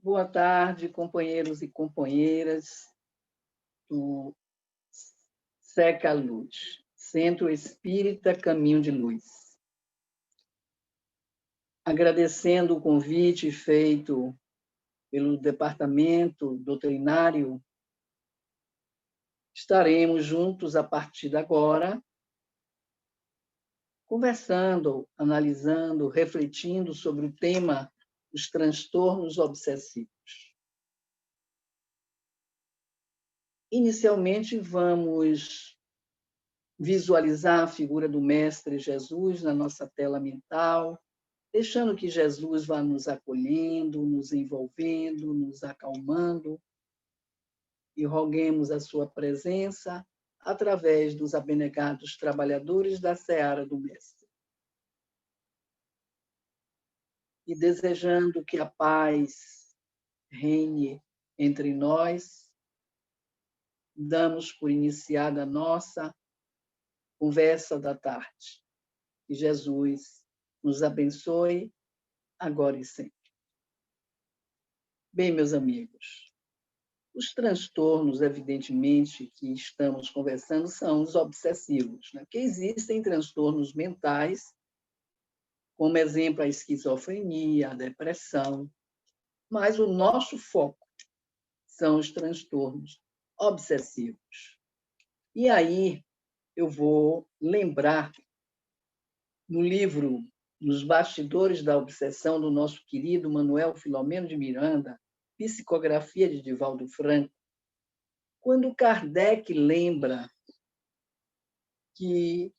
Boa tarde, companheiros e companheiras do Seca Luz, Centro Espírita Caminho de Luz. Agradecendo o convite feito pelo Departamento Doutrinário, estaremos juntos a partir de agora, conversando, analisando, refletindo sobre o tema dos transtornos obsessivos. Inicialmente, vamos visualizar a figura do Mestre Jesus na nossa tela mental, deixando que Jesus vá nos acolhendo, nos envolvendo, nos acalmando, e roguemos a sua presença através dos abnegados trabalhadores da seara do Mestre. E desejando que a paz reine entre nós, damos por iniciada a nossa conversa da tarde. Que Jesus nos abençoe agora e sempre. Bem, meus amigos, os transtornos, evidentemente, que estamos conversando são os obsessivos, né? Que existem transtornos mentais, como exemplo a esquizofrenia, a depressão, mas o nosso foco são os transtornos obsessivos. E aí eu vou lembrar no livro Nos Bastidores da Obsessão, do nosso querido Manuel Filomeno de Miranda, Psicografia de Divaldo Franco, quando Kardec lembra que,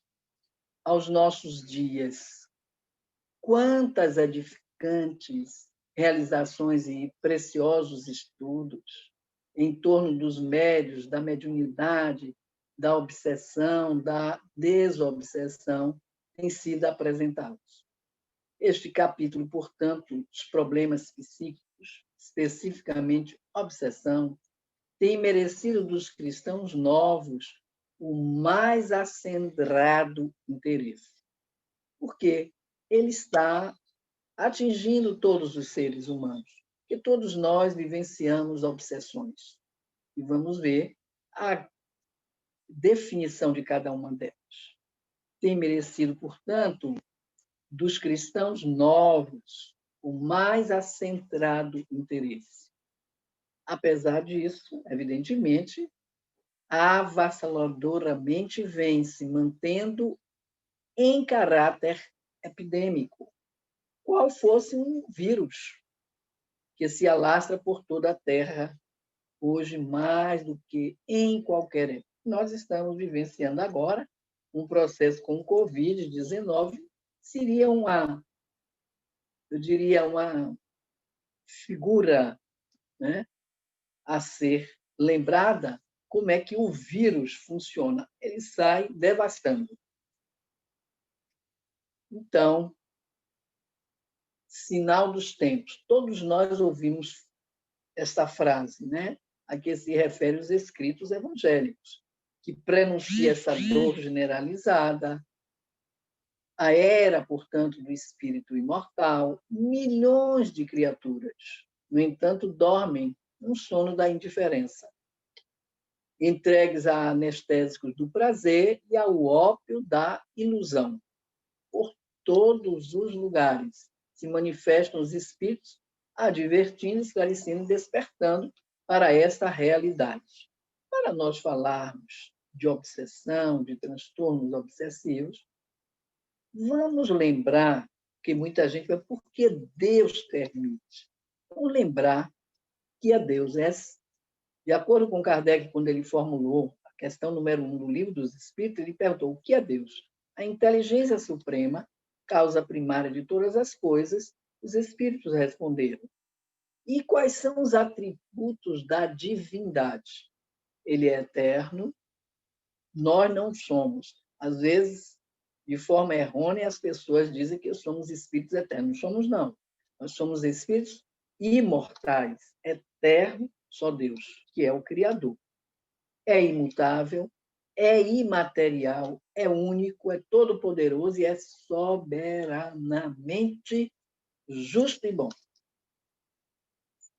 aos nossos dias, quantas edificantes realizações e preciosos estudos em torno dos médiuns, da mediunidade, da obsessão, da desobsessão, têm sido apresentados. Este capítulo, portanto, dos problemas psíquicos, especificamente obsessão, tem merecido dos cristãos novos o mais acendrado interesse, porque ele está atingindo todos os seres humanos, que todos nós vivenciamos obsessões. E vamos ver a definição de cada uma delas. Tem merecido, portanto, dos cristãos novos o mais acendrado interesse. Apesar disso, evidentemente, avassaladoramente vem se mantendo em caráter epidêmico, qual fosse um vírus que se alastra por toda a Terra, hoje mais do que em qualquer época. Nós estamos vivenciando agora um processo com o Covid-19, seria eu diria, uma figura, né, a ser lembrada, como é que o vírus funciona. Ele sai devastando. Então, sinal dos tempos. Todos nós ouvimos esta frase, né, a que se refere os escritos evangélicos, que prenuncia essa dor generalizada, a era, portanto, do espírito imortal. Milhões de criaturas, no entanto, dormem um sono da indiferença, entregues a anestésicos do prazer e ao ópio da ilusão. Por todos os lugares se manifestam os espíritos advertindo, esclarecendo e despertando para esta realidade. Para nós falarmos de obsessão, de transtornos obsessivos, vamos lembrar que muita gente vai, por que Deus permite? Vamos lembrar que a Deus é, de acordo com Kardec, quando ele formulou a questão número 1 do Livro dos Espíritos, ele perguntou: o que é Deus? A inteligência suprema, causa primária de todas as coisas. Os espíritos responderam: e quais são os atributos da divindade? Ele é eterno, nós não somos. Às vezes, de forma errônea, as pessoas dizem que somos espíritos eternos. Não somos, não. Nós somos espíritos imortais, eterno, só Deus, que é o Criador. É imutável, é imaterial, é único, é todo-poderoso e é soberanamente justo e bom.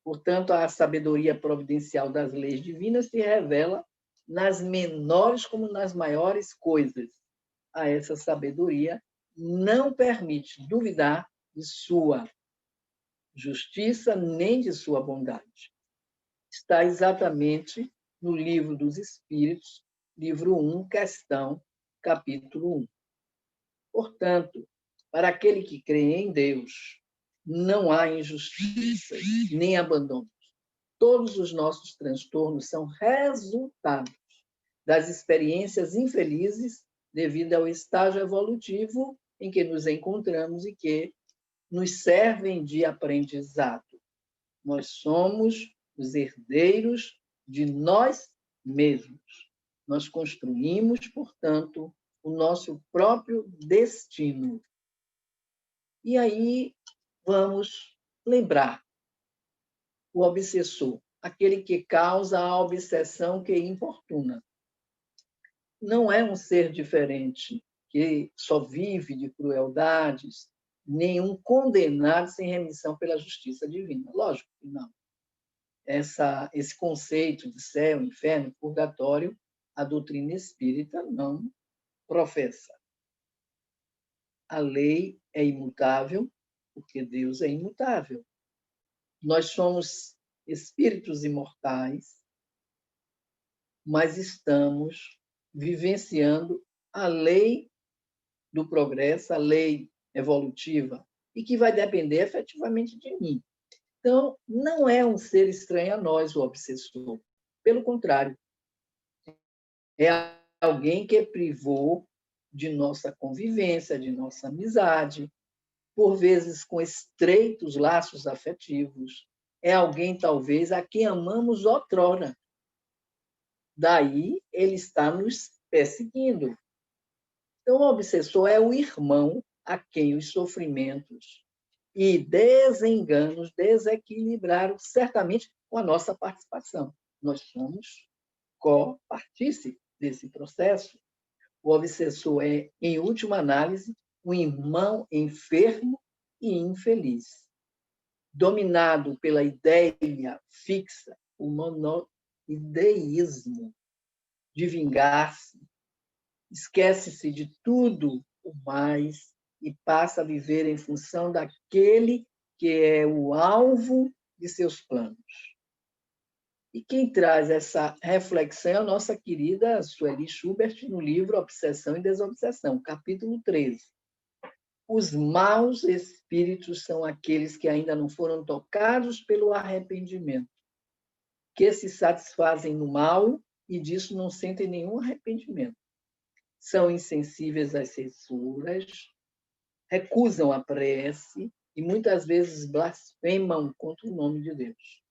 Portanto, a sabedoria providencial das leis divinas se revela nas menores como nas maiores coisas. A essa sabedoria não permite duvidar de sua justiça nem de sua bondade. Está exatamente no Livro dos Espíritos, livro 1, capítulo 1. Portanto, para aquele que crê em Deus, não há injustiça nem abandono. Todos os nossos transtornos são resultados das experiências infelizes devido ao estágio evolutivo em que nos encontramos e que nos servem de aprendizado. Nós somos os herdeiros de nós mesmos. Nós construímos, portanto, o nosso próprio destino. E aí vamos lembrar o obsessor, aquele que causa a obsessão que importuna. Não é um ser diferente, que só vive de crueldades, nenhum condenado sem remissão pela justiça divina. Lógico que não. Esse conceito de céu, inferno, purgatório, a doutrina espírita não professa. A lei é imutável, porque Deus é imutável. Nós somos espíritos imortais, mas estamos vivenciando a lei do progresso, a lei evolutiva, e que vai depender efetivamente de mim. Então, não é um ser estranho a nós, o obsessor. Pelo contrário, é alguém que privou de nossa convivência, de nossa amizade, por vezes com estreitos laços afetivos. É alguém, talvez, a quem amamos outrora. Daí, ele está nos perseguindo. Então, o obsessor é o irmão a quem os sofrimentos e desenganos desequilibraram certamente com a nossa participação. Nós somos co-partícipes desse processo. O obsessor é, em última análise, um irmão enfermo e infeliz, dominado pela ideia fixa, o monoideísmo de vingar-se, esquece-se de tudo o mais e passa a viver em função daquele que é o alvo de seus planos. E quem traz essa reflexão é a nossa querida Sueli Schubert, no livro Obsessão e Desobsessão, capítulo 13. Os maus espíritos são aqueles que ainda não foram tocados pelo arrependimento, que se satisfazem no mal e disso não sentem nenhum arrependimento. São insensíveis às censuras, recusam a prece e muitas vezes blasfemam contra o nome de Deus.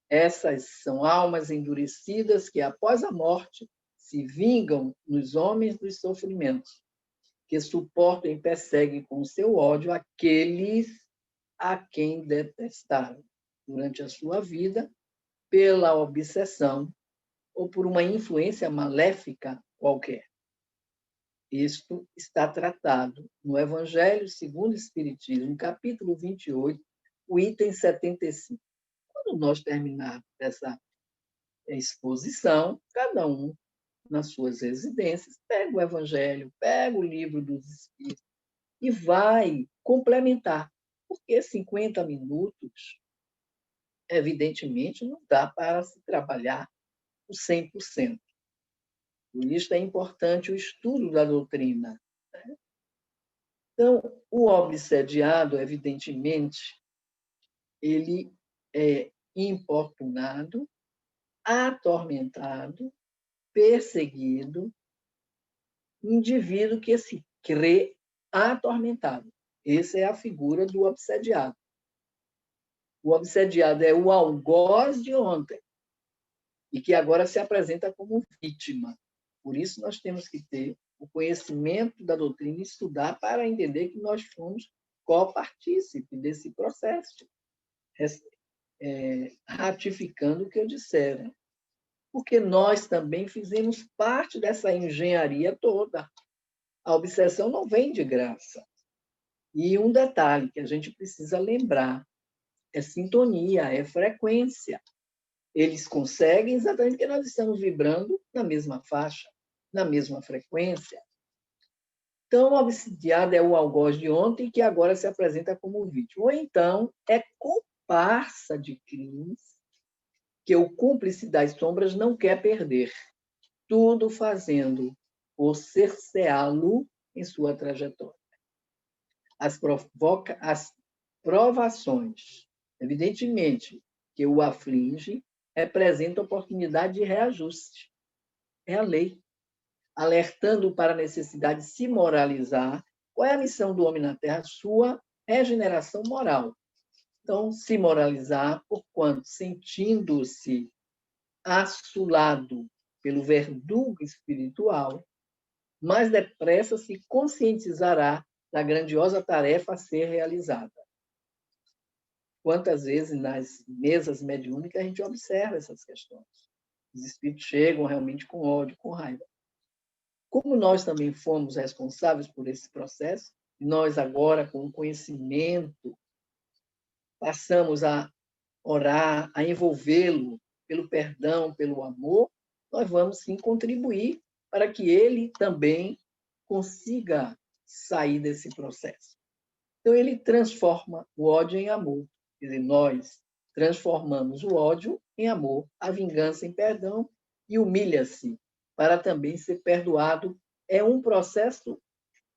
Essas são almas endurecidas que, após a morte, se vingam nos homens dos sofrimentos, que suportam e perseguem com seu ódio aqueles a quem detestaram durante a sua vida pela obsessão ou por uma influência maléfica qualquer. Isto está tratado no Evangelho segundo o Espiritismo, capítulo 28, o item 75. Quando nós terminarmos essa exposição, cada um nas suas residências, pega o Evangelho, pega o livro dos Espíritos e vai complementar, porque 50 minutos, evidentemente, não dá para se trabalhar o 100%. Por isso é importante o estudo da doutrina. Então, o obsediado, evidentemente, ele é importunado, atormentado, perseguido, indivíduo que se crê atormentado. Essa é a figura do obsediado. O obsediado é o algoz de ontem e que agora se apresenta como vítima. Por isso, nós temos que ter o conhecimento da doutrina e estudar para entender que nós fomos co-partícipe desse processo, ratificando o que eu dissera. Porque nós também fizemos parte dessa engenharia toda. A obsessão não vem de graça. E um detalhe que a gente precisa lembrar: é sintonia, é frequência. Eles conseguem exatamente porque nós estamos vibrando na mesma faixa, na mesma frequência. Então, o obsidiado é o algoz de ontem que agora se apresenta como vítima. Ou então, é comparsa de crimes que o cúmplice das sombras não quer perder, tudo fazendo por cerceá-lo em sua trajetória. As provações, evidentemente, que o aflige, representam oportunidade de reajuste. É a lei, alertando para a necessidade de se moralizar. Qual é a missão do homem na Terra? Sua regeneração moral. Então, se moralizar, porquanto, sentindo-se assolado pelo verdugo espiritual, mais depressa se conscientizará da grandiosa tarefa a ser realizada. Quantas vezes nas mesas mediúnicas a gente observa essas questões? Os espíritos chegam realmente com ódio, com raiva. Como nós também fomos responsáveis por esse processo, nós agora, com o conhecimento, passamos a orar, a envolvê-lo pelo perdão, pelo amor, nós vamos sim contribuir para que ele também consiga sair desse processo. Então, ele transforma o ódio em amor. Quer dizer, nós transformamos o ódio em amor, a vingança em perdão e humilha-se para também ser perdoado. É um processo,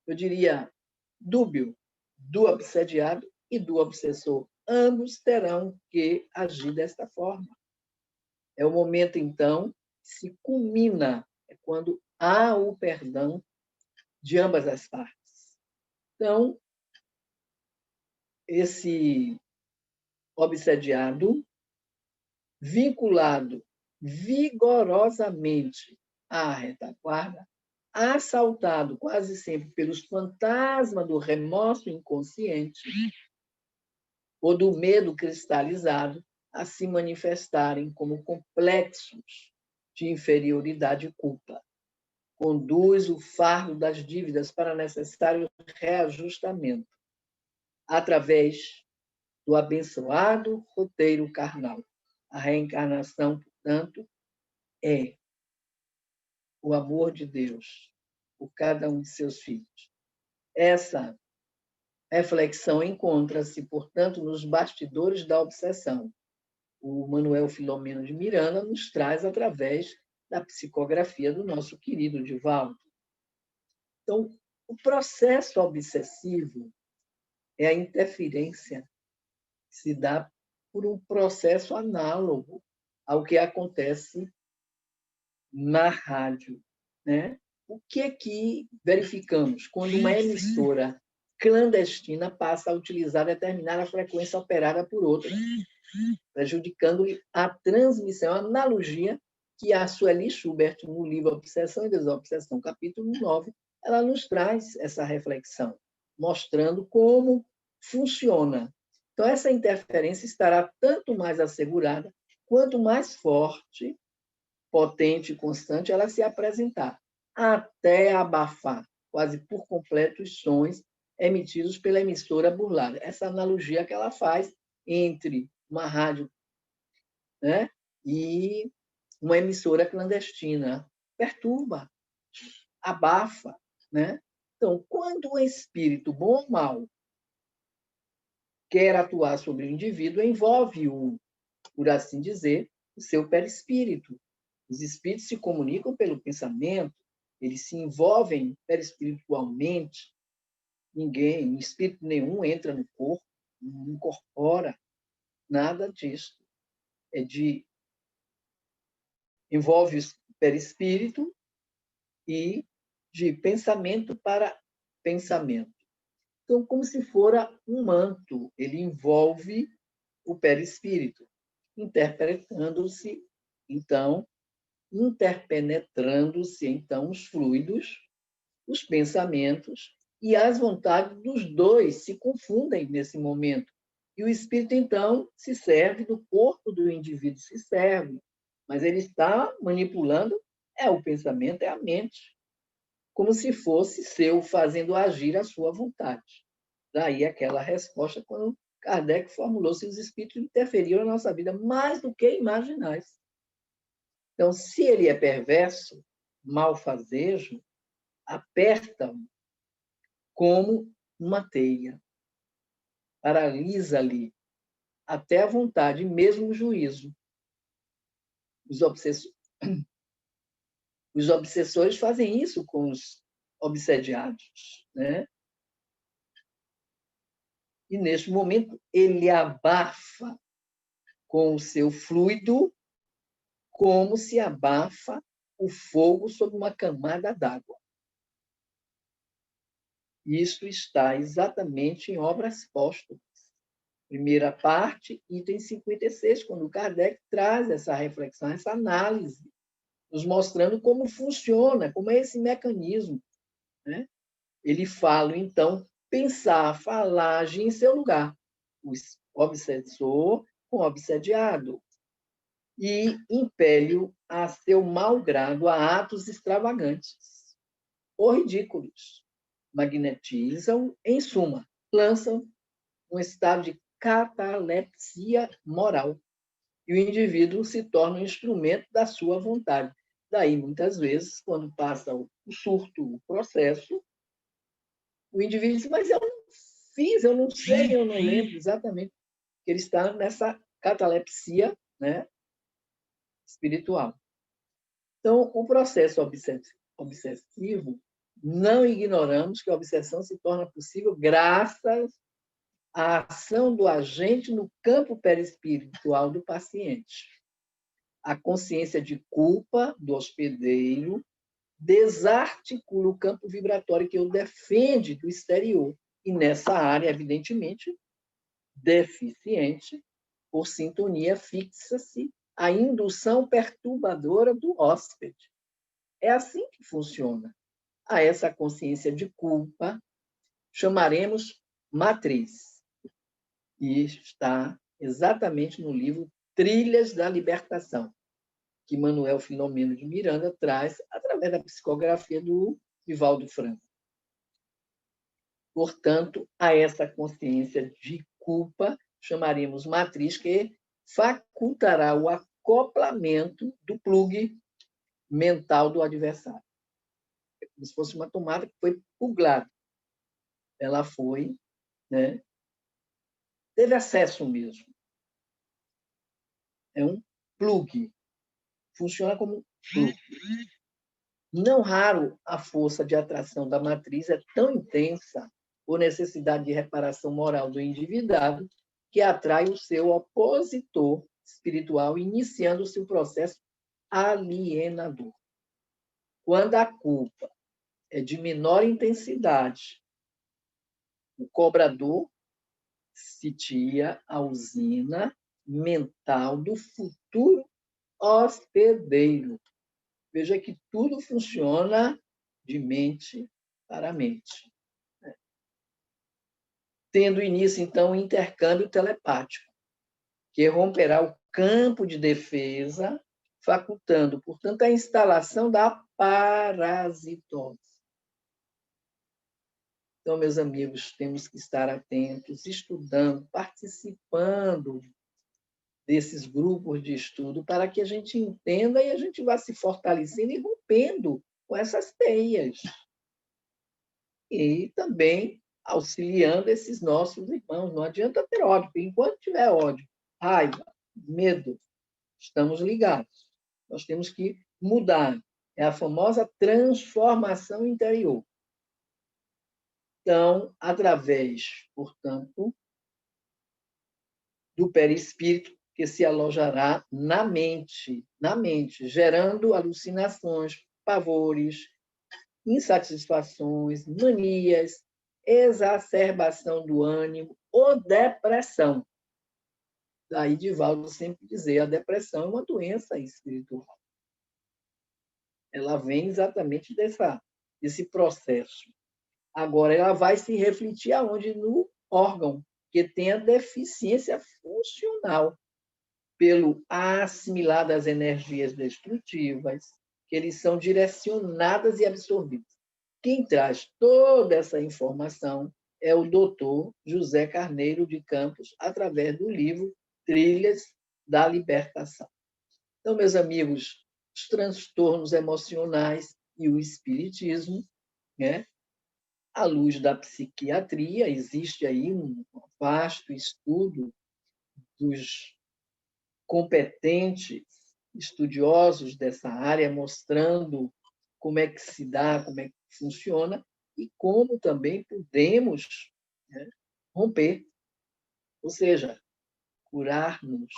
eu diria, dúbio do obsediado e do obsessor. Ambos terão que agir desta forma. É o momento, então, que se culmina, é quando há o perdão de ambas as partes. Então, esse obsediado, vinculado vigorosamente à retaguarda, assaltado quase sempre pelos fantasmas do remorso inconsciente ou do medo cristalizado, a se manifestarem como complexos de inferioridade e culpa. Conduz o fardo das dívidas para necessário reajustamento, através do abençoado roteiro carnal. A reencarnação, portanto, é o amor de Deus por cada um de seus filhos. Essa reflexão encontra-se, portanto, nos bastidores da obsessão. O Manuel Filomeno de Miranda nos traz através da psicografia do nosso querido Divaldo. Então, o processo obsessivo é a interferência que se dá por um processo análogo ao que acontece na rádio, né? O que verificamos quando uma emissora clandestina passa a utilizar determinada frequência operada por outra, prejudicando a transmissão, a analogia que a Sueli Schubert, no livro Obsessão e Desobsessão, capítulo 9, ela nos traz essa reflexão, mostrando como funciona. Então, essa interferência estará tanto mais assegurada, quanto mais forte, potente e constante ela se apresentar, até abafar quase por completo os sons emitidos pela emissora burlada. Essa analogia que ela faz entre uma rádio, né, e uma emissora clandestina. Perturba, abafa. Né? Então, quando um espírito, bom ou mau, quer atuar sobre o indivíduo, envolve-o, por assim dizer, o seu perispírito. Os espíritos se comunicam pelo pensamento, eles se envolvem perispiritualmente. Ninguém, espírito nenhum entra no corpo, não incorpora nada disso. Envolve o perispírito e de pensamento para pensamento. Então, como se fora um manto, ele envolve o perispírito, interpenetrando-se, então, os fluidos, os pensamentos e as vontades dos dois se confundem nesse momento. E o espírito, então, se serve do corpo do indivíduo, se serve, mas ele está manipulando o pensamento, é a mente, como se fosse seu, fazendo agir a sua vontade. Daí aquela resposta quando Kardec formulou se os espíritos interferiram na nossa vida mais do que imaginais. Então, se ele é perverso, malfazejo, aperta-o como uma teia, paralisa-lhe até a vontade, mesmo o juízo. Os obsessores fazem isso com os obsediados, né? E, neste momento, ele abafa com o seu fluido como se abafa o fogo sobre uma camada d'água. Isso está exatamente em Obras Póstumas. Primeira parte, item 56, quando Kardec traz essa reflexão, essa análise, nos mostrando como funciona, como é esse mecanismo, né? Ele fala, então, pensar, falar, agir em seu lugar. O obsessor com o obsediado. E impele-o a seu mau grado a atos extravagantes ou ridículos. Magnetizam, em suma, lançam um estado de catalepsia moral. E o indivíduo se torna um instrumento da sua vontade. Daí, muitas vezes, quando passa o surto, o processo, o indivíduo diz, mas eu não fiz, eu não sei, eu não lembro exatamente. Ele está nessa catalepsia, né, espiritual. Então, o processo obsessivo, não ignoramos que a obsessão se torna possível graças à ação do agente no campo perispiritual do paciente. A consciência de culpa do hospedeiro desarticula o campo vibratório que o defende do exterior. E nessa área, evidentemente, deficiente, por sintonia, fixa-se a indução perturbadora do hóspede. É assim que funciona. A essa consciência de culpa chamaremos matriz. E está exatamente no livro Trilhas da Libertação, que Manuel Filomeno de Miranda traz através da psicografia do Divaldo Franco. Portanto, a essa consciência de culpa chamaremos matriz, que facultará o acoplamento do plugue mental do adversário. É como se fosse uma tomada que foi pluggada. Ela foi, né, teve acesso mesmo. É um plug. Funciona como um plug. Não raro, a força de atração da matriz é tão intensa, por necessidade de reparação moral do endividado, que atrai o seu opositor espiritual, iniciando o seu processo alienador. Quando a culpa é de menor intensidade, o cobrador sitia a usina mental do futuro hospedeiro. Veja que tudo funciona de mente para mente. Tendo início, então, o intercâmbio telepático, que romperá o campo de defesa, facultando, portanto, a instalação da parasitose. Então, meus amigos, temos que estar atentos, estudando, participando desses grupos de estudo, para que a gente entenda e a gente vá se fortalecendo e rompendo com essas teias. E também auxiliando esses nossos irmãos. Não adianta ter ódio, porque enquanto tiver ódio, raiva, medo, estamos ligados. Nós temos que mudar. É a famosa transformação interior. Então, através, portanto, do perispírito, que se alojará na mente, gerando alucinações, pavores, insatisfações, manias, exacerbação do ânimo ou depressão. Daí Divaldo sempre dizer, a depressão é uma doença espiritual. Ela vem exatamente desse processo. Agora, ela vai se refletir aonde? No órgão, que tem a deficiência funcional, pelo assimilar das energias destrutivas, que eles são direcionadas e absorvidas. Quem traz toda essa informação é o doutor José Carneiro de Campos, através do livro Trilhas da Libertação. Então, meus amigos, os transtornos emocionais e o espiritismo, né? À luz da psiquiatria, existe aí um vasto estudo dos competentes estudiosos dessa área, mostrando como é que se dá, como é que funciona e como também podemos, né, romper, ou seja, curar-nos.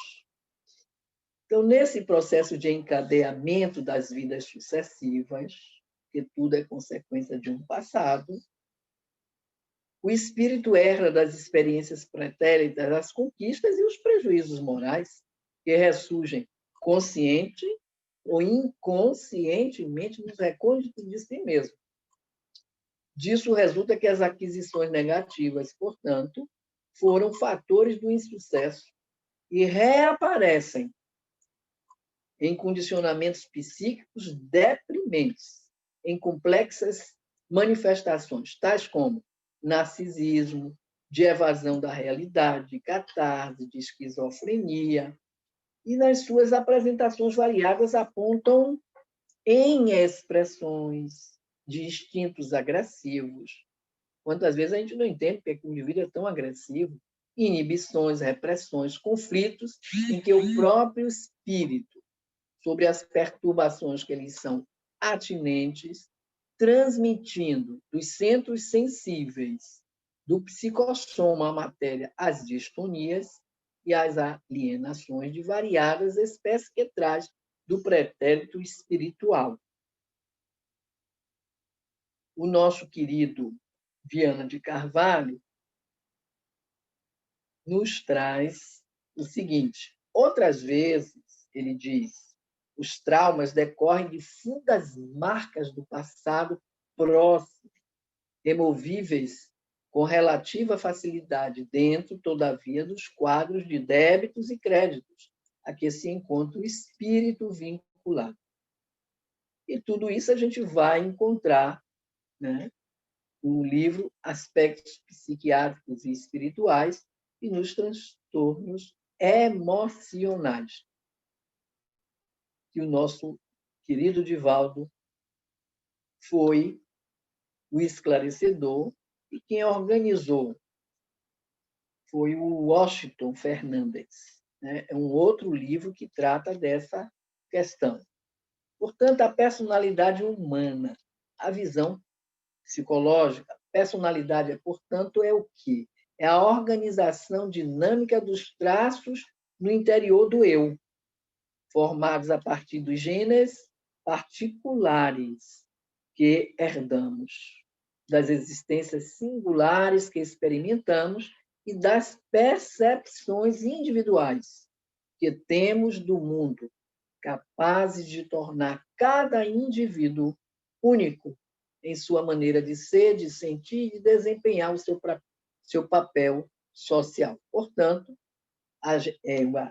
Então, nesse processo de encadeamento das vidas sucessivas, que tudo é consequência de um passado, o espírito herda das experiências pretéritas, as conquistas e os prejuízos morais que ressurgem consciente ou inconscientemente nos recônditos de si mesmo. Disso resulta que as aquisições negativas, portanto, foram fatores do insucesso e reaparecem em condicionamentos psíquicos deprimentes, em complexas manifestações, tais como narcisismo, de evasão da realidade, de catarse, de esquizofrenia, e nas suas apresentações variadas apontam em expressões de instintos agressivos. Quantas vezes a gente não entende porque o indivíduo é tão agressivo? Inibições, repressões, conflitos em que o próprio espírito, sobre as perturbações que lhes são atinentes, transmitindo dos centros sensíveis do psicossoma à matéria as distonias e as alienações de variadas espécies que traz do pretérito espiritual. O nosso querido Viana de Carvalho nos traz o seguinte: outras vezes, ele diz, os traumas decorrem de fundas marcas do passado próximo, removíveis com relativa facilidade dentro, todavia, dos quadros de débitos e créditos a que se encontra o espírito vinculado. E tudo isso a gente vai encontrar, né, no livro Aspectos Psiquiátricos e Espirituais e nos transtornos emocionais, que o nosso querido Divaldo foi o esclarecedor e quem organizou foi o Washington Fernandes. É um outro livro que trata dessa questão. Portanto, a personalidade humana, a visão psicológica, personalidade, portanto, é o quê? É a organização dinâmica dos traços no interior do eu, formados a partir dos genes particulares que herdamos, das existências singulares que experimentamos e das percepções individuais que temos do mundo, capazes de tornar cada indivíduo único em sua maneira de ser, de sentir e de desempenhar o seu papel social. Portanto, a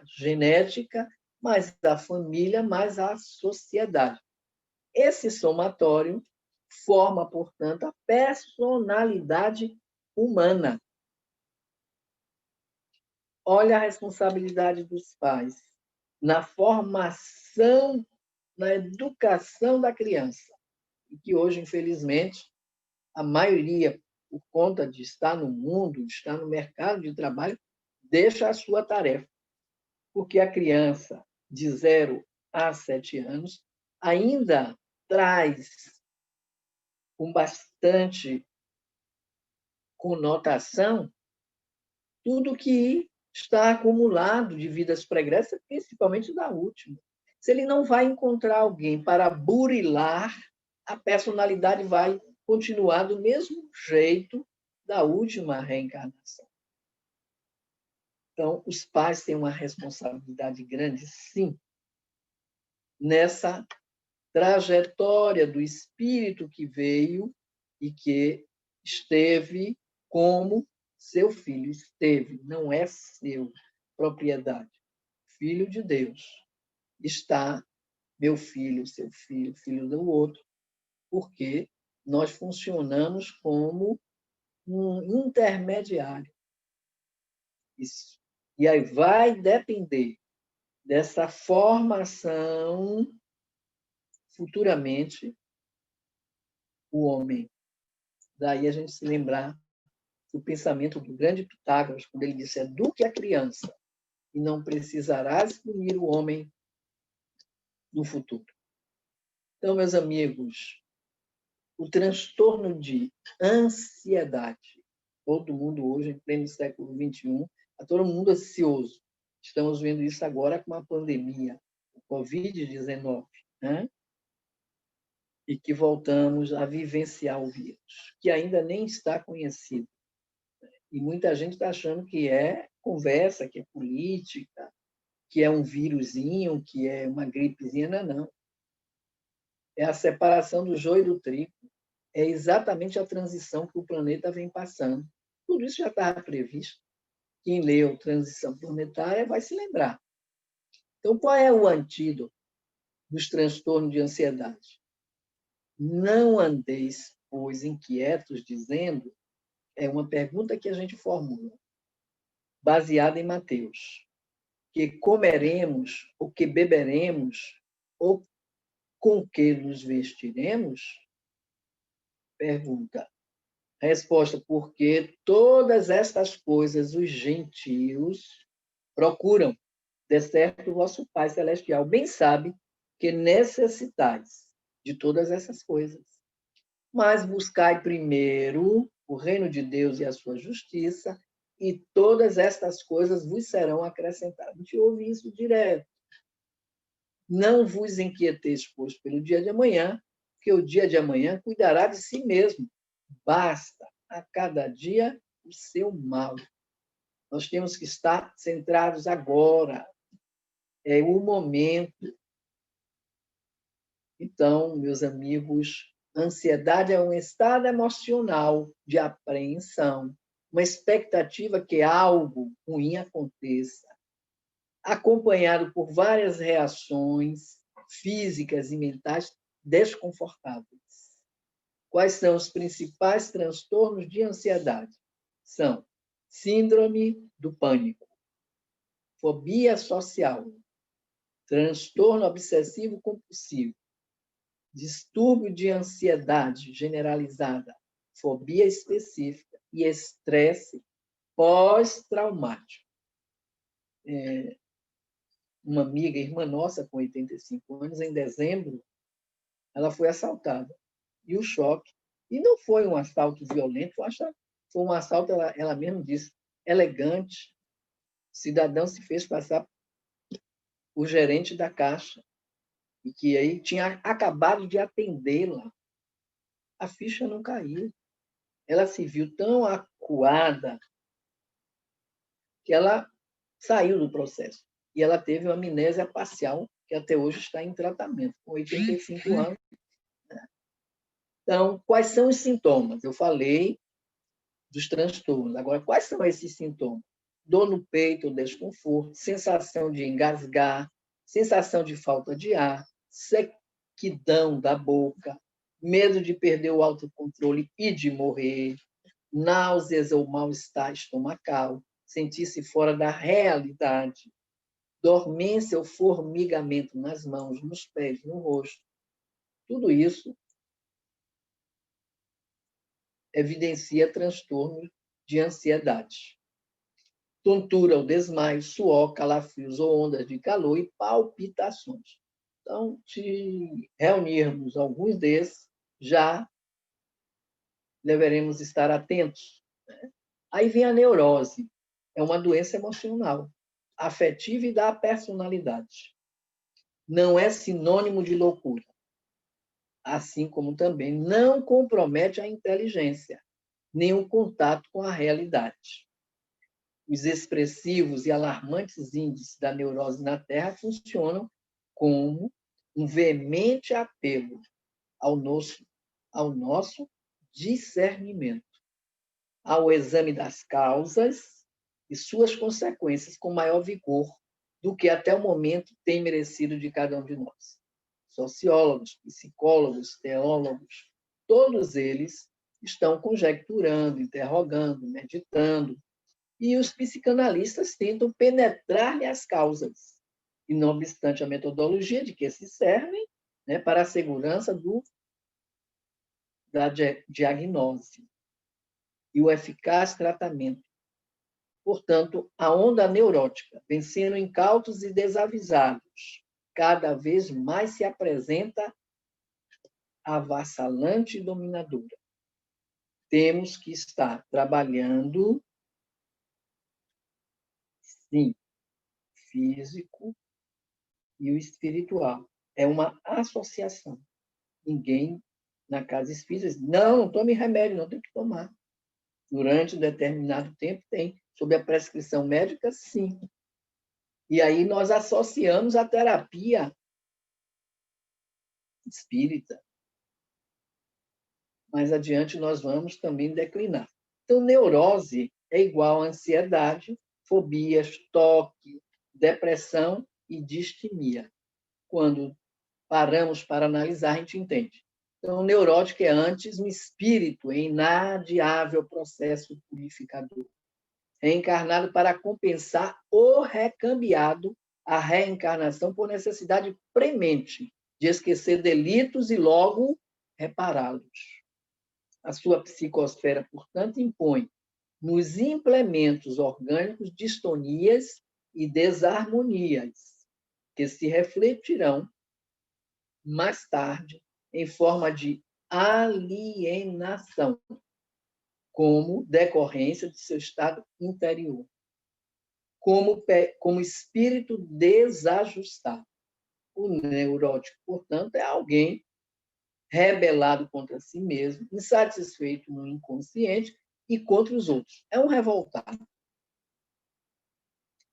genética, mais a família, mais a sociedade. Esse somatório forma, portanto, a personalidade humana. Olha a responsabilidade dos pais na formação, na educação da criança, e que hoje, infelizmente, a maioria, por conta de estar no mundo, de estar no mercado de trabalho, deixa a sua tarefa, porque a criança de 0 a 7 anos ainda traz com bastante conotação tudo que está acumulado de vidas pregressas, principalmente da última. Se ele não vai encontrar alguém para burilar, a personalidade vai continuar do mesmo jeito da última reencarnação. Então, os pais têm uma responsabilidade grande, sim, nessa trajetória do espírito que veio e que esteve como seu filho esteve, não é seu propriedade. Filho de Deus. Está meu filho, seu filho, filho do outro, porque nós funcionamos como um intermediário. Isso. E aí vai depender dessa formação, futuramente, o homem. Daí a gente se lembrar do pensamento do grande Pitágoras, quando ele disse: eduque a criança, e não precisarás punir o homem no futuro. Então, meus amigos, o transtorno de ansiedade, todo mundo hoje, em pleno século XXI, está todo mundo ansioso. Estamos vendo isso agora com a pandemia, o Covid-19, né? E que voltamos a vivenciar o vírus, que ainda nem está conhecido. E muita gente está achando que é conversa, que é política, que é um vírusinho, que é uma gripezinha. Não, não. É a separação do joio e do trigo. É exatamente a transição que o planeta vem passando. Tudo isso já estava previsto. Quem leu Transição Planetária vai se lembrar. Então, qual é o antídoto dos transtornos de ansiedade? Não andeis, pois, inquietos, dizendo, é uma pergunta que a gente formula, baseada em Mateus, que comeremos, ou que beberemos, ou com que nos vestiremos? Pergunta. Resposta: porque todas estas coisas os gentios procuram, de certo o vosso Pai Celestial bem sabe que necessitais de todas essas coisas. Mas buscai primeiro o reino de Deus e a sua justiça, e todas estas coisas vos serão acrescentadas. A gente ouve isso direto. Não vos inquieteis, pois, pelo dia de amanhã, que o dia de amanhã cuidará de si mesmo. Basta a cada dia o seu mal. Nós temos que estar centrados agora. É o momento. Então, meus amigos, ansiedade é um estado emocional de apreensão, uma expectativa que algo ruim aconteça, acompanhado por várias reações físicas e mentais desconfortáveis. Quais são os principais transtornos de ansiedade? São síndrome do pânico, fobia social, transtorno obsessivo compulsivo, distúrbio de ansiedade generalizada, fobia específica e estresse pós-traumático. Uma amiga, irmã nossa, com 85 anos, em dezembro, ela foi assaltada. E o choque. E não foi um assalto violento, foi um assalto, ela mesma disse, elegante. O cidadão se fez passar por gerente da Caixa, e que aí tinha acabado de atendê-la. A ficha não caiu. Ela se viu tão acuada que ela saiu do processo. E ela teve uma amnésia parcial, que até hoje está em tratamento, com 85 anos. Então, quais são os sintomas? Eu falei dos transtornos. Agora, quais são esses sintomas? Dor no peito, desconforto, sensação de engasgar, sensação de falta de ar, sequidão da boca, medo de perder o autocontrole e de morrer, náuseas ou mal-estar estomacal, sentir-se fora da realidade, dormência ou formigamento nas mãos, nos pés, no rosto. Tudo isso evidencia transtorno de ansiedade. Tontura ou desmaio, suor, calafrios ou ondas de calor e palpitações. Então, se reunirmos alguns desses, já deveremos estar atentos. Aí vem a neurose. É uma doença emocional, afetiva e da personalidade. Não é sinônimo de loucura. Assim como também não compromete a inteligência, nem o contato com a realidade. Os expressivos e alarmantes índices da neurose na Terra funcionam como um veemente apelo ao nosso discernimento, ao exame das causas e suas consequências com maior vigor do que até o momento tem merecido de cada um de nós. Sociólogos, psicólogos, teólogos, todos eles estão conjecturando, interrogando, meditando, e os psicanalistas tentam penetrar-lhe as causas, e não obstante a metodologia de que se servem, né, para a segurança da diagnose e o eficaz tratamento. Portanto, a onda neurótica, vem sendo incautos e desavisados, cada vez mais se apresenta avassalante e dominadora. Temos que estar trabalhando, sim, físico e o espiritual. É uma associação. Ninguém na casa espírita diz, não tome remédio, não tem que tomar. Durante um determinado tempo tem. Sob a prescrição médica, sim. E aí nós associamos a terapia espírita. Mais adiante nós vamos também declinar. Então, neurose é igual a ansiedade, fobias, toque, depressão e distimia. Quando paramos para analisar, a gente entende. Então, o neurótico é antes um espírito em inadiável processo purificador, reencarnado para compensar ou recambiado a reencarnação por necessidade premente de esquecer delitos e logo repará-los. A sua psicosfera, portanto, impõe nos implementos orgânicos distonias e desarmonias, que se refletirão mais tarde em forma de alienação, como decorrência de seu estado interior, como espírito desajustado. O neurótico, portanto, é alguém rebelado contra si mesmo, insatisfeito no inconsciente e contra os outros. É um revoltado.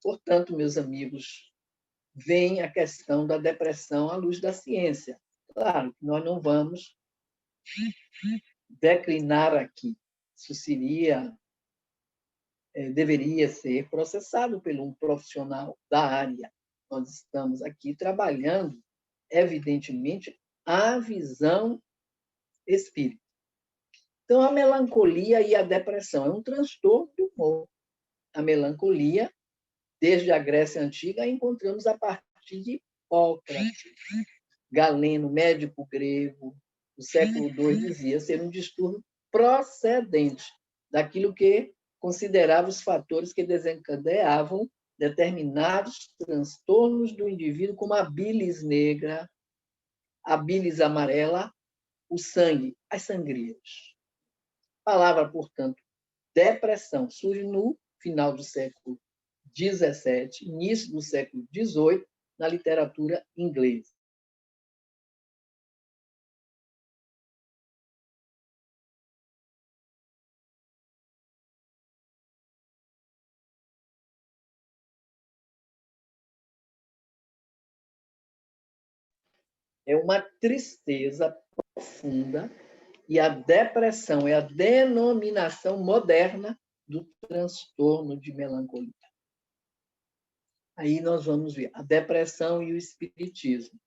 Portanto, meus amigos, vem a questão da depressão à luz da ciência. Claro que nós não vamos declinar aqui. Isso deveria ser processado por um profissional da área. Nós estamos aqui trabalhando, evidentemente, a visão espírita. Então, a melancolia e a depressão é um transtorno do humor. A melancolia, desde a Grécia Antiga, a encontramos a partir de Hipócrates, Galeno, médico grego, do século II, dizia ser um distúrbio procedente daquilo que considerava os fatores que desencadeavam determinados transtornos do indivíduo, como a bilis negra, a bilis amarela, o sangue, as sangrias. A palavra, portanto, depressão surge no final do século XVII, início do século XVIII, na literatura inglesa. É uma tristeza profunda e a depressão é a denominação moderna do transtorno de melancolia. Aí nós vamos ver a depressão e o espiritismo.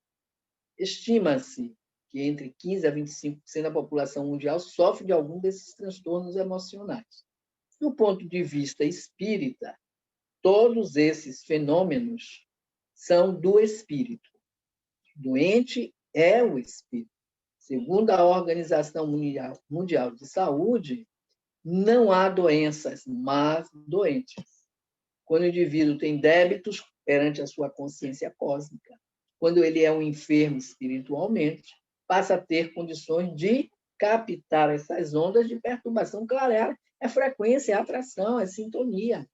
Estima-se que entre 15% a 25% da população mundial sofre de algum desses transtornos emocionais. Do ponto de vista espírita, todos esses fenômenos são do espírito. Doente é o espírito. Segundo a Organização Mundial de Saúde, não há doenças, mas doentes. Quando o indivíduo tem débitos perante a sua consciência cósmica, quando ele é um enfermo espiritualmente, passa a ter condições de captar essas ondas de perturbação clareada. É frequência, é atração, é sintonia.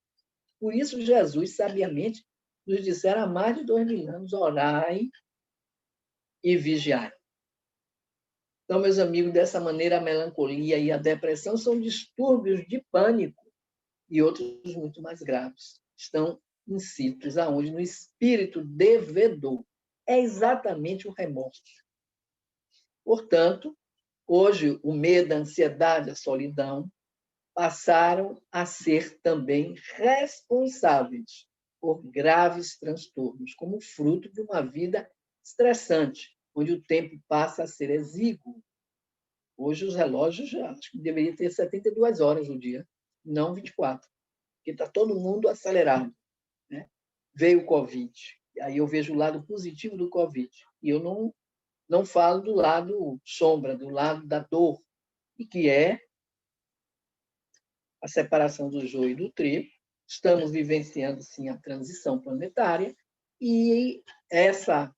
Por isso, Jesus, sabiamente, nos dissera há mais de 2000 anos, orai e vigiai. Então, meus amigos, dessa maneira, a melancolia e a depressão são distúrbios de pânico e outros muito mais graves. Estão inscritos aonde? No espírito devedor. É exatamente o remorso. Portanto, hoje, o medo, a ansiedade, a solidão passaram a ser também responsáveis por graves transtornos, como fruto de uma vida estressante, onde o tempo passa a ser exíguo. Hoje os relógios já acho que deveria ter 72 horas no dia, não 24, porque está todo mundo acelerado, né? Veio o Covid, aí eu vejo o lado positivo do Covid, e eu não falo do lado sombra, do lado da dor, e que é a separação do joio e do trigo. Estamos vivenciando, sim, a transição planetária, e essa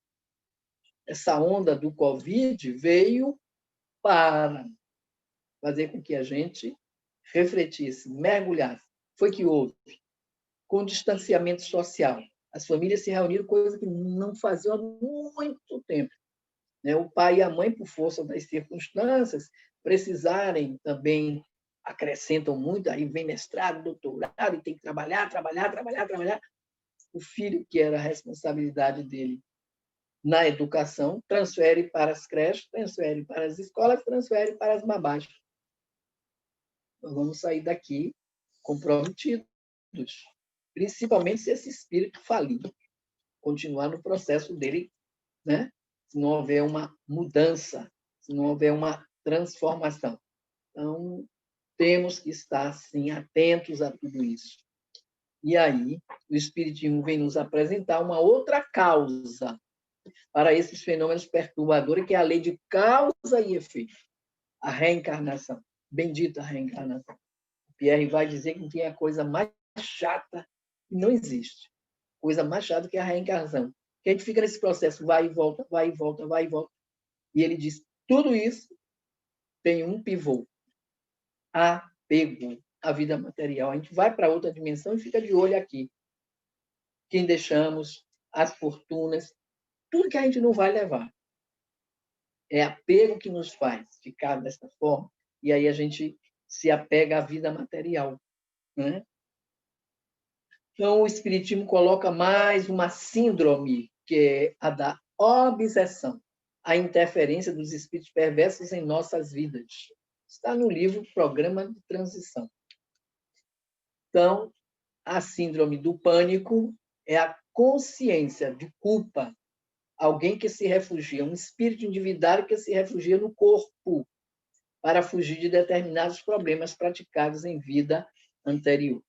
onda do Covid veio para fazer com que a gente refletisse, mergulhasse. Foi que houve, com distanciamento social. As famílias se reuniram, coisa que não faziam há muito tempo. O pai e a mãe, por força das circunstâncias, precisarem também, acrescentam muito, aí vem mestrado, doutorado, e tem que trabalhar. O filho, que era a responsabilidade dele na educação, transfere para as creches, transfere para as escolas, transfere para as babás. Nós vamos sair daqui comprometidos, principalmente se esse espírito falir, continuar no processo dele, né? Se não houver uma mudança, se não houver uma transformação. Então, temos que estar, sim, atentos a tudo isso. E aí, o Espiritismo vem nos apresentar uma outra causa para esses fenômenos perturbadores, que é a lei de causa e efeito, a reencarnação. Bendita reencarnação. Pierre vai dizer que não tem a coisa mais chata que não existe. Coisa mais chata que a reencarnação. Que a gente fica nesse processo, vai e volta, vai e volta, vai e volta. E ele diz, tudo isso tem um pivô. Apego à vida material. A gente vai para outra dimensão e fica de olho aqui. Quem deixamos, as fortunas, tudo que a gente não vai levar. É apego que nos faz ficar dessa forma. E aí a gente se apega à vida material, né? Então, o Espiritismo coloca mais uma síndrome, que é a da obsessão, a interferência dos espíritos perversos em nossas vidas. Está no livro Programa de Transição. Então, a síndrome do pânico é a consciência de culpa, alguém que se refugia, um espírito endividado que se refugia no corpo para fugir de determinados problemas praticados em vida anterior.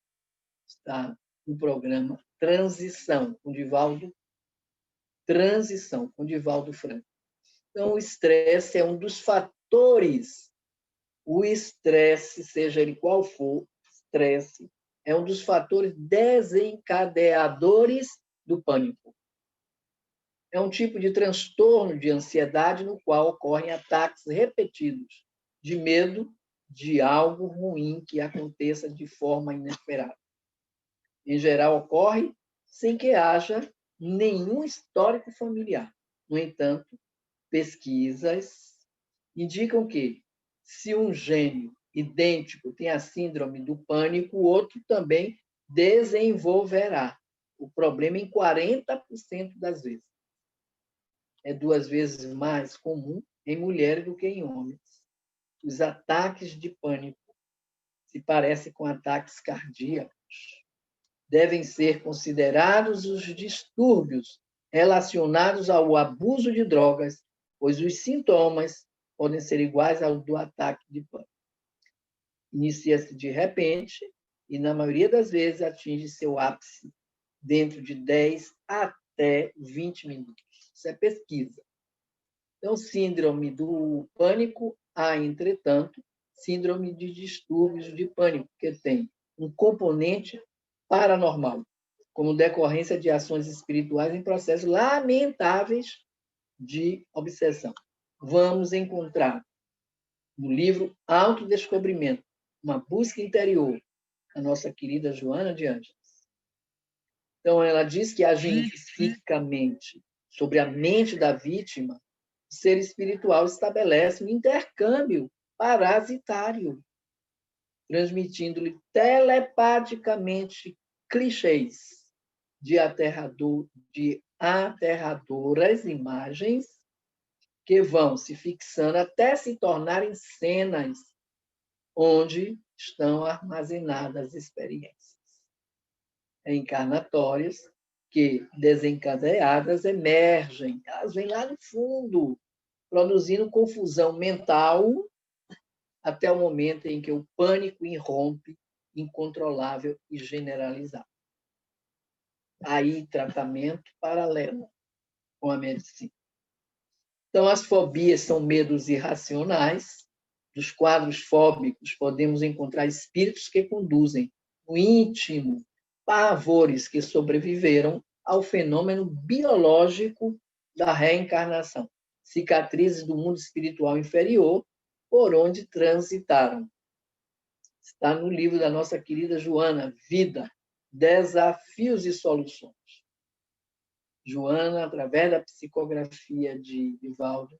Está no programa Transição, com Divaldo Franco. Então, o estresse é um dos fatores. O estresse, seja ele qual for, estresse é um dos fatores desencadeadores do pânico. É um tipo de transtorno de ansiedade no qual ocorrem ataques repetidos de medo de algo ruim que aconteça de forma inesperada. Em geral, ocorre sem que haja nenhum histórico familiar. No entanto, pesquisas indicam que, se um gênio idêntico tem a síndrome do pânico, o outro também desenvolverá o problema em 40% das vezes. É 2 vezes mais comum em mulheres do que em homens. Os ataques de pânico se parecem com ataques cardíacos. Devem ser considerados os distúrbios relacionados ao abuso de drogas, pois os sintomas podem ser iguais ao do ataque de pânico. Inicia-se de repente e, na maioria das vezes, atinge seu ápice dentro de 10 até 20 minutos. Isso é pesquisa. Então, síndrome do pânico, há, entretanto, síndrome de distúrbios de pânico, que tem um componente paranormal, como decorrência de ações espirituais em processos lamentáveis de obsessão. Vamos encontrar no livro Autodescobrimento, uma busca interior, a nossa querida Joana de Ângeles. Então, ela diz que, agindo psiquicamente sobre a mente da vítima, o ser espiritual estabelece um intercâmbio parasitário, transmitindo-lhe telepaticamente clichês de aterradoras imagens que vão se fixando até se tornarem cenas onde estão armazenadas experiências encarnatórias que, desencadeadas, emergem. Elas vêm lá no fundo, produzindo confusão mental até o momento em que o pânico irrompe, incontrolável e generalizado. Aí, tratamento paralelo com a medicina. Então, as fobias são medos irracionais. Nos quadros fóbicos, podemos encontrar espíritos que conduzem no íntimo pavores que sobreviveram ao fenômeno biológico da reencarnação, cicatrizes do mundo espiritual inferior por onde transitaram. Está no livro da nossa querida Joana, Vida, Desafios e Soluções. Joana, através da psicografia de Divaldo,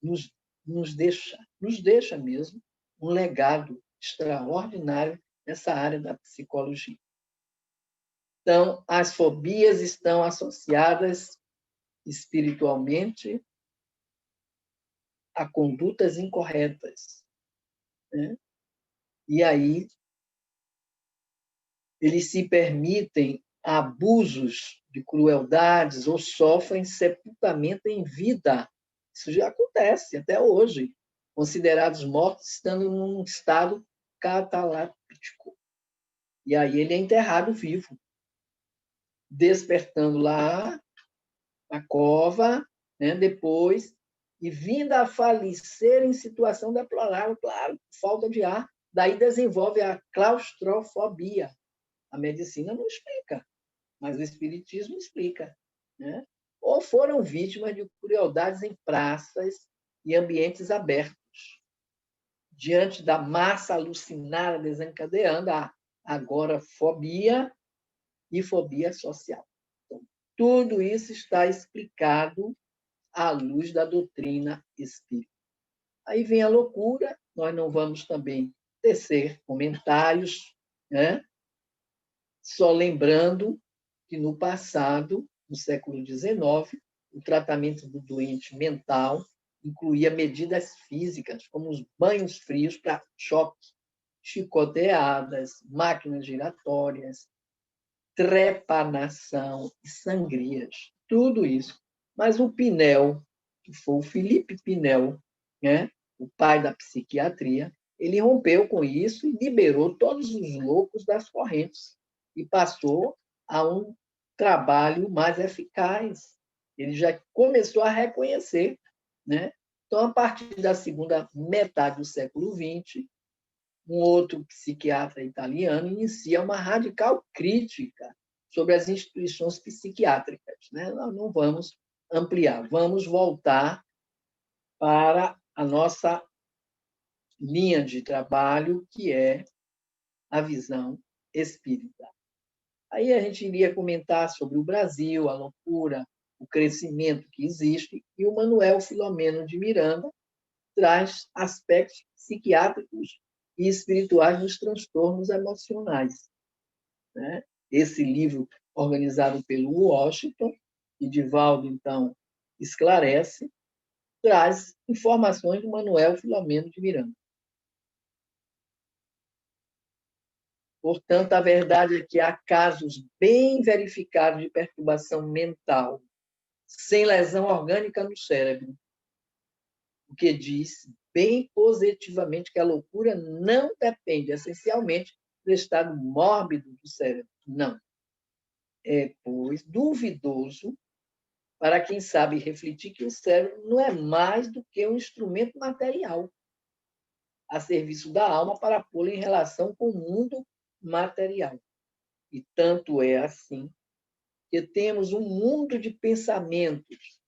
nos deixa mesmo um legado extraordinário nessa área da psicologia. Então, as fobias estão associadas espiritualmente a condutas incorretas, né? E aí eles se permitem abusos de crueldades ou sofrem sepultamento em vida. Isso já acontece até hoje, considerados mortos estando num estado cataléptico. E aí ele é enterrado vivo, despertando lá na cova, né, depois, e vindo a falecer em situação deplorável, claro, falta de ar. Daí desenvolve a claustrofobia. A medicina não explica, mas o espiritismo explica, né? Ou foram vítimas de crueldades em praças e ambientes abertos, diante da massa alucinada desencadeando a agorafobia e fobia social. Então, tudo isso está explicado à luz da doutrina espírita. Aí vem a loucura, nós não vamos também tecer comentários, né? Só lembrando que no passado, no século XIX, o tratamento do doente mental incluía medidas físicas, como os banhos frios para choque, chicoteadas, máquinas giratórias, trepanação e sangrias. Tudo isso. Mas o Pinel, que foi o Felipe Pinel, né, o pai da psiquiatria, ele rompeu com isso e liberou todos os loucos das correntes e passou a um trabalho mais eficaz. Ele já começou a reconhecer, né? Então, a partir da segunda metade do século XX, um outro psiquiatra italiano inicia uma radical crítica sobre as instituições psiquiátricas, né? Nós não vamos ampliar, vamos voltar para a nossa linha de trabalho, que é a visão espírita. Aí a gente iria comentar sobre o Brasil, a loucura, o crescimento que existe, e o Manuel Filomeno de Miranda traz aspectos psiquiátricos e espirituais nos transtornos emocionais, né? Esse livro, organizado pelo Washington, e Divaldo, então, esclarece, traz informações do Manuel Filomeno de Miranda. Portanto, a verdade é que há casos bem verificados de perturbação mental, sem lesão orgânica no cérebro, o que diz bem positivamente que a loucura não depende essencialmente do estado mórbido do cérebro. Não. É, pois, duvidoso para quem sabe refletir que o cérebro não é mais do que um instrumento material a serviço da alma para pô-la em relação com o mundo material. E tanto é assim que temos um mundo de pensamentos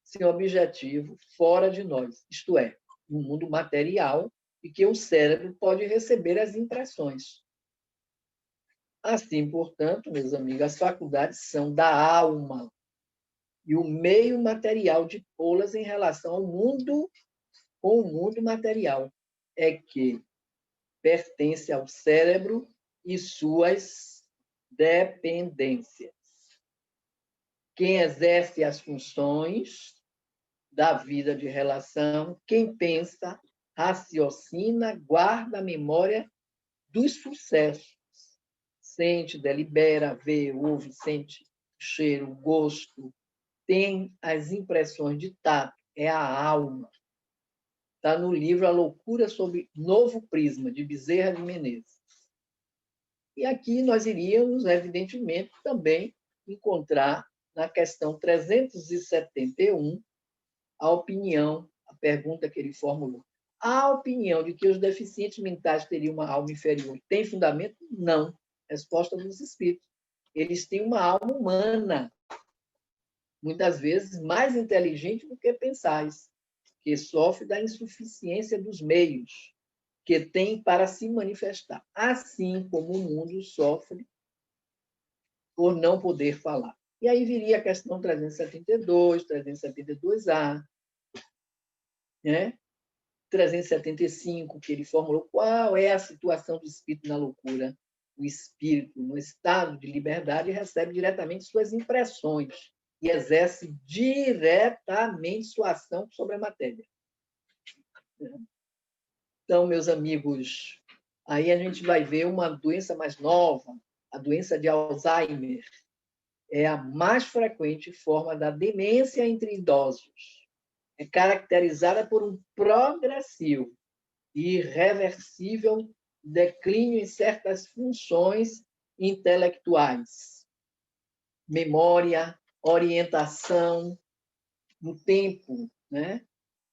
sem objetivo fora de nós, isto é, um mundo material e que o cérebro pode receber as impressões. Assim, portanto, meus amigos, as faculdades são da alma e o meio material de pô-las em relação ao mundo, com o mundo material, é que pertence ao cérebro e suas dependências. Quem exerce as funções da vida de relação, quem pensa, raciocina, guarda a memória dos sucessos. Sente, delibera, vê, ouve, sente cheiro, gosto, tem as impressões de tato, é a alma. Está no livro A Loucura sob Novo Prisma, de Bezerra de Menezes. E aqui nós iríamos, evidentemente, também encontrar na questão 371 a opinião, a pergunta que ele formulou. A opinião de que os deficientes mentais teriam uma alma inferior tem fundamento? Não. Resposta dos espíritos. Eles têm uma alma humana, muitas vezes mais inteligente do que pensais, que sofre da insuficiência dos meios que tem para se manifestar, assim como o mundo sofre por não poder falar. E aí viria a questão 372, 372A, né? 375, que ele formulou qual é a situação do espírito na loucura. O espírito, no estado de liberdade, recebe diretamente suas impressões e exerce diretamente sua ação sobre a matéria. Então, meus amigos, aí a gente vai ver uma doença mais nova, a doença de Alzheimer. É a mais frequente forma da demência entre idosos. É caracterizada por um progressivo e irreversível declínio em certas funções intelectuais, memória, orientação no tempo, né?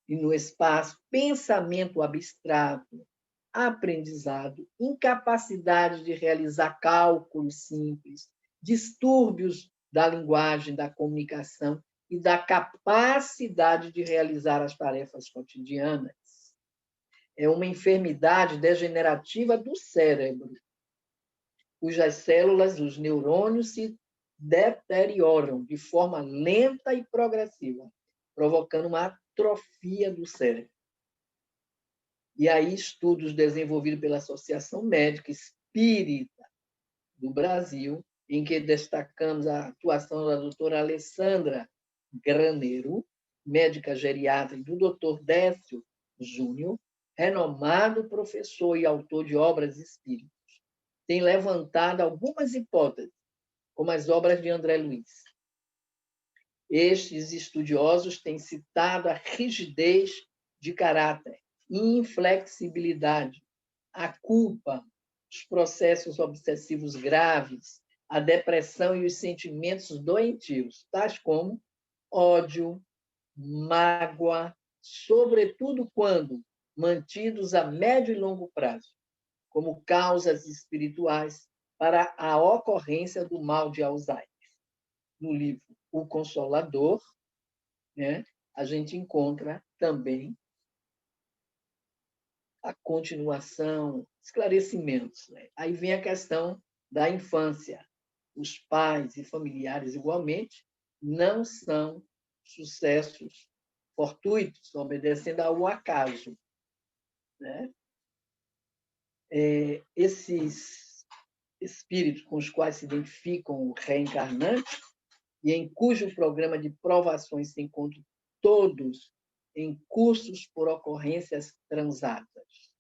E no espaço, pensamento abstrato, aprendizado, incapacidade de realizar cálculos simples, distúrbios da linguagem, da comunicação e da capacidade de realizar as tarefas cotidianas. É uma enfermidade degenerativa do cérebro, cujas células, os neurônios, se deterioram de forma lenta e progressiva, provocando uma atrofia do cérebro. E aí, estudos desenvolvidos pela Associação Médica Espírita do Brasil, em que destacamos a atuação da doutora Alessandra Graneiro, médica geriatra, e do doutor Décio Júnior, renomado professor e autor de obras espíritas, tem levantado algumas hipóteses, como as obras de André Luiz. Estes estudiosos têm citado a rigidez de caráter, inflexibilidade, a culpa, os processos obsessivos graves, a depressão e os sentimentos doentios, tais como ódio, mágoa, sobretudo quando mantidos a médio e longo prazo, como causas espirituais para a ocorrência do mal de Alzheimer. No livro O Consolador, né, a gente encontra também a continuação, esclarecimentos. Né? Aí vem a questão da infância. Os pais e familiares, igualmente, não são sucessos fortuitos, obedecendo ao acaso. Né? Esses espíritos com os quais se identificam o reencarnante e em cujo programa de provações se encontram todos em cursos por ocorrências transatas.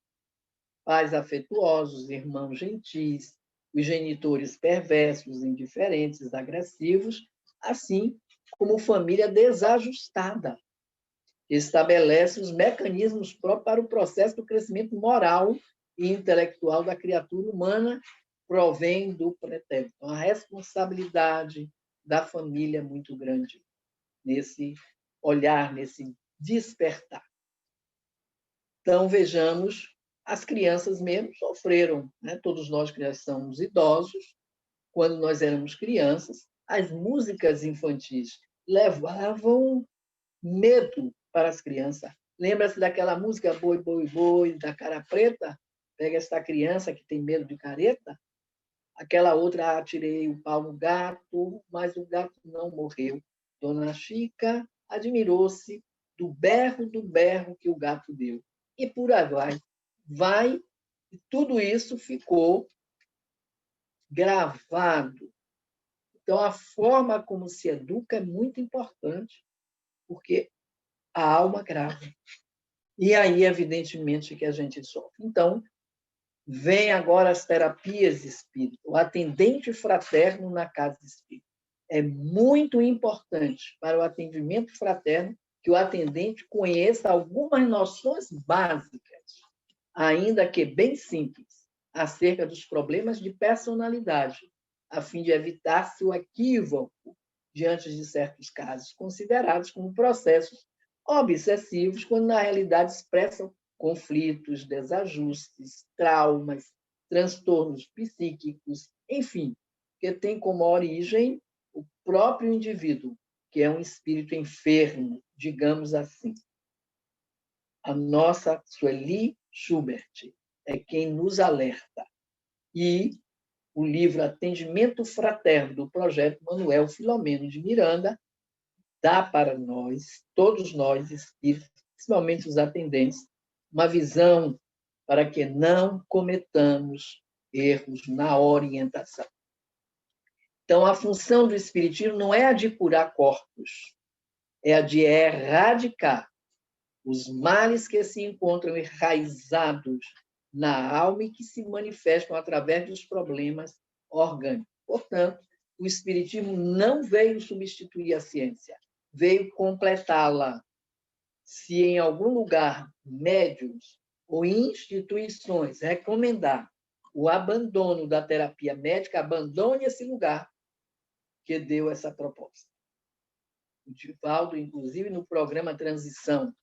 Pais afetuosos, irmãos gentis, os genitores perversos, indiferentes, agressivos, assim como família desajustada. Estabelece os mecanismos próprios para o processo do crescimento moral e intelectual da criatura humana, provém do pretérito. Então, a responsabilidade da família é muito grande nesse olhar, nesse despertar. Então, vejamos, as crianças mesmo sofreram, né? Todos nós que já somos idosos, quando nós éramos crianças, as músicas infantis levavam medo para as crianças. Lembra-se daquela música Boi, Boi, Boi, da Cara Preta? Pega essa criança que tem medo de careta. Aquela outra, atirei o pau no gato, mas o gato não morreu. Dona Chica admirou-se do berro que o gato deu. E por aí vai, e tudo isso ficou gravado. Então, a forma como se educa é muito importante, porque a alma grava. E aí, evidentemente, que a gente sofre. Então, vem agora as terapias espíritas, o atendente fraterno na casa espírita. É muito importante para o atendimento fraterno que o atendente conheça algumas noções básicas, ainda que bem simples, acerca dos problemas de personalidade, a fim de evitar-se o equívoco diante de certos casos considerados como processos obsessivos, quando na realidade expressam conflitos, desajustes, traumas, transtornos psíquicos, enfim, que tem como origem o próprio indivíduo, que é um espírito enfermo, digamos assim. A nossa Sueli Schubert é quem nos alerta. E o livro Atendimento Fraterno, do projeto Manuel Filomeno de Miranda, dá para nós, todos nós espíritos, principalmente os atendentes, uma visão para que não cometamos erros na orientação. Então, a função do espiritismo não é a de curar corpos, é a de erradicar os males que se encontram enraizados na alma e que se manifestam através dos problemas orgânicos. Portanto, o espiritismo não veio substituir a ciência, veio completá-la. Se em algum lugar médiuns ou instituições recomendar o abandono da terapia médica, abandone esse lugar que deu essa proposta. O Divaldo, inclusive, no programa Transição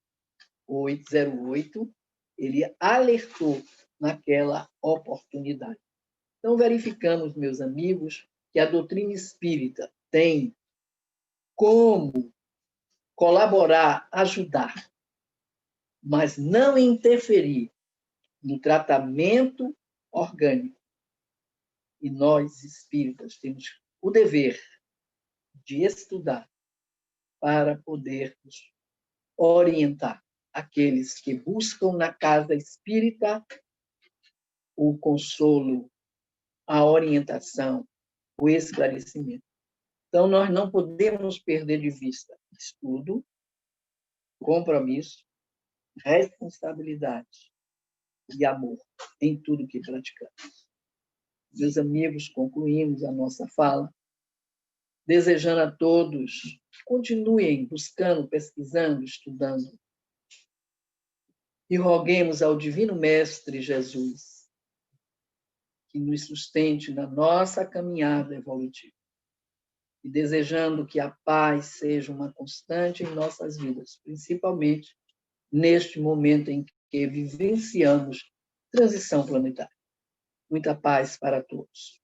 808, ele alertou naquela oportunidade. Então, verificamos, meus amigos, que a doutrina espírita tem como colaborar, ajudar, mas não interferir no tratamento orgânico. E nós, espíritas, temos o dever de estudar para podermos orientar aqueles que buscam na casa espírita o consolo, a orientação, o esclarecimento. Então, nós não podemos perder de vista estudo, compromisso, responsabilidade e amor em tudo que praticamos. Meus amigos, concluímos a nossa fala, desejando a todos, continuem buscando, pesquisando, estudando, e roguemos ao Divino Mestre Jesus que nos sustente na nossa caminhada evolutiva. E desejando que a paz seja uma constante em nossas vidas, principalmente neste momento em que vivenciamos transição planetária. Muita paz para todos.